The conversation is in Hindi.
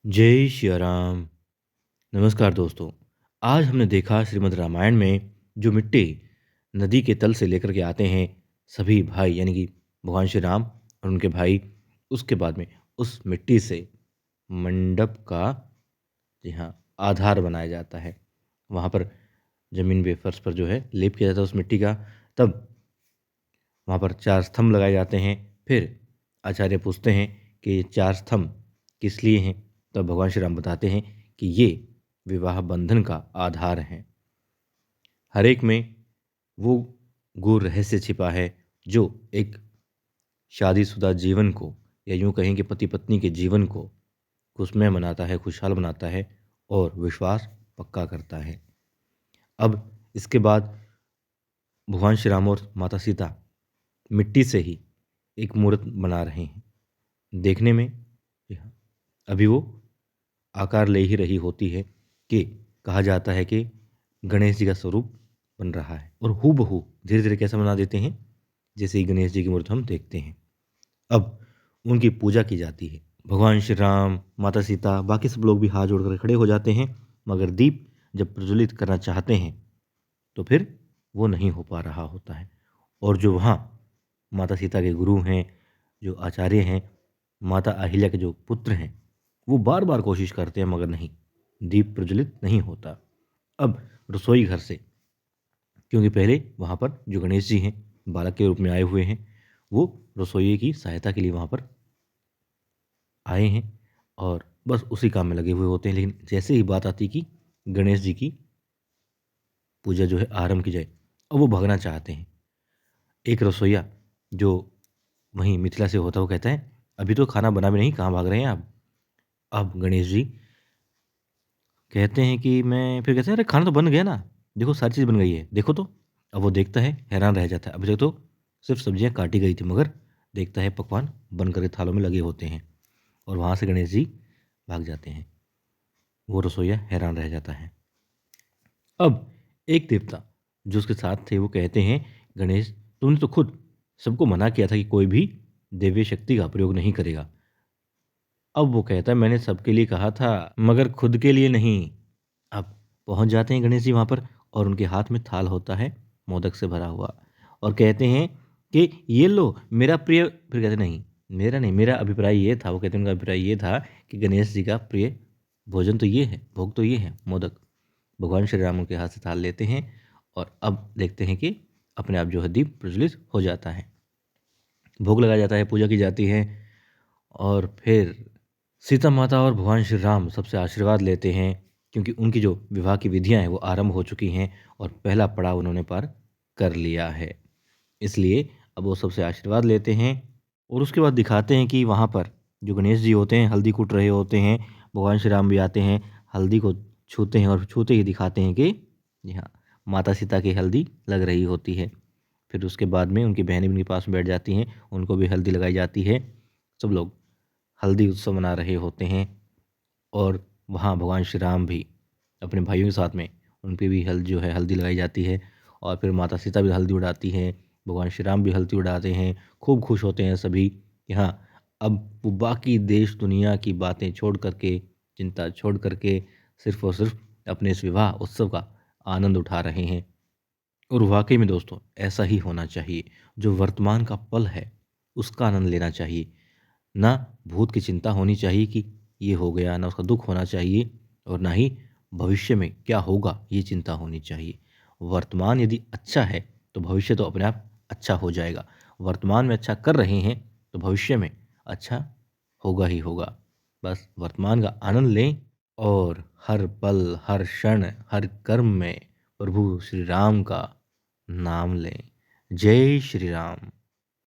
जय सिया राम। नमस्कार दोस्तों। आज हमने देखा श्रीमद् रामायण में जो मिट्टी नदी के तल से लेकर के आते हैं सभी भाई यानी कि भगवान श्री राम और उनके भाई। उसके बाद में उस मिट्टी से मंडप का जी हाँ आधार बनाया जाता है। वहाँ पर ज़मीन पे फर्श पर जो है लेप किया जाता है उस मिट्टी का। तब वहाँ पर 4 स्तंभ लगाए जाते हैं। फिर आचार्य पूछते हैं कि ये 4 स्तंभ किस लिए हैं? तब भगवान श्री राम बताते हैं कि ये विवाह बंधन का आधार हैं। हर एक में वो गूढ़ रहस्य छिपा है जो एक शादीशुदा जीवन को या यूँ कहें कि पति-पत्नी के जीवन को खुशमय बनाता है, खुशहाल बनाता है और विश्वास पक्का करता है। अब इसके बाद भगवान श्री राम और माता सीता मिट्टी से ही एक मूर्त बना रहे हैं। देखने में जी हाँ, अभी वो आकार ले ही रही होती है कि कहा जाता है कि गणेश जी का स्वरूप बन रहा है और हूबहू धीरे-धीरे कैसा बना देते हैं, जैसे ही गणेश जी की मूर्ति हम देखते हैं। अब उनकी पूजा की जाती है। भगवान श्री राम, माता सीता, बाकी सब लोग भी हाथ जोड़कर खड़े हो जाते हैं, मगर दीप जब प्रज्वलित करना चाहते हैं, तो फिर वो नहीं हो पा रहा होता है। और जो वहाँ माता सीता के गुरु हैं, जो आचार्य हैं, माता अहिल्या के जो पुत्र हैं, वो बार-बार कोशिश करते हैं मगर नहीं, दीप प्रज्वलित नहीं होता। अब रसोई घर से क्योंकि पहले वहाँ पर जो गणेश जी हैं, बालक के रूप में आए हुए हैं, वो रसोइये की सहायता के लिए वहाँ पर आए हैं और बस उसी काम में लगे हुए होते हैं। लेकिन जैसे ही बात आती कि गणेश जी की पूजा जो है आरंभ की जाए, अब वो भागना चाहते हैं। एक रसोइया जो वहीं मिथिला से होता है, वो कहता है, "अभी तो खाना बना भी नहीं, कहाँ भाग रहे हैं आप?" अब गणेश जी कहते हैं कि मैं फिर कहते हैं, "अरे! खाना तो बन गया ना, देखो सारी चीज़ बन गई है, देखो तो।" अब वो देखता है, हैरान रह जाता है। अभी तक तो सिर्फ़ सब्जियाँ काटी गई थी मगर देखता है पकवान बन कर के थालों में लगे होते हैं और वहाँ से गणेश जी भाग जाते हैं। वो रसोइया हैरान रह जाता है। अब एक देवता जो उसके साथ थे वो कहते हैं, "गणेश, तुमने तो खुद सबको मना किया था कि कोई भी दिव्य शक्ति का प्रयोग नहीं करेगा।" अब वो कहता है, "मैंने सबके लिए कहा था मगर खुद के लिए नहीं।" अब पहुँच जाते हैं गणेश जी वहाँ पर और उनके हाथ में थाल होता है मोदक से भरा हुआ और कहते हैं कि ये लो मेरा प्रिय। फिर कहते नहीं, मेरा नहीं, मेरा अभिप्राय ये था। वो कहते हैं उनका अभिप्राय ये था कि गणेश जी का प्रिय भोजन तो ये है, भोग तो ये है मोदक। भगवान श्री राम उनके हाथ से थाल लेते हैं और अब देखते हैं कि अपने आप जो है दीप प्रज्वलित हो जाता है। भोग लगाया जाता है, पूजा की जाती है और फिर सीता माता और भगवान श्री राम सबसे आशीर्वाद लेते हैं क्योंकि उनकी जो विवाह की विधियाँ हैं वो आरंभ हो चुकी हैं और पहला पड़ाव उन्होंने पार कर लिया है। इसलिए अब वो सबसे आशीर्वाद लेते हैं और उसके बाद दिखाते हैं कि वहाँ पर जो गणेश जी होते हैं हल्दी कूट रहे होते हैं। भगवान श्री राम भी आते हैं, हल्दी को छूते हैं और छूते ही दिखाते हैं कि जी हाँ, माता सीता की हल्दी लग रही होती है। फिर उसके बाद में उनकी बहनें भी उनके पास में बैठ जाती हैं, उनको भी हल्दी लगाई जाती है। सब लोग हल्दी उत्सव मना रहे होते हैं और वहाँ भगवान श्री राम भी अपने भाइयों के साथ में उन पे भी जो है हल्दी लगाई जाती है और फिर माता सीता भी हल्दी उड़ाती हैं, भगवान श्री राम भी हल्दी उड़ाते हैं। खूब खुश होते हैं सभी कि हाँ, अब वो बाकी देश दुनिया की बातें छोड़ कर के, चिंता छोड़ कर के सिर्फ़ और सिर्फ़ अपने इस विवाह उत्सव का आनंद उठा रहे हैं। और वाक़ई में दोस्तों ऐसा ही होना चाहिए। जो वर्तमान का पल है, उसका आनंद लेना चाहिए। ना भूत की चिंता होनी चाहिए कि ये हो गया, ना उसका दुःख होना चाहिए और ना ही भविष्य में क्या होगा ये चिंता होनी चाहिए। वर्तमान यदि अच्छा है, तो भविष्य तो अपने आप अच्छा हो जाएगा। वर्तमान में अच्छा कर रहे हैं, तो भविष्य में अच्छा होगा ही होगा। बस वर्तमान का आनंद लें और हर पल, हर क्षण, हर कर्म में प्रभु श्री राम का नाम लें। जय श्री राम।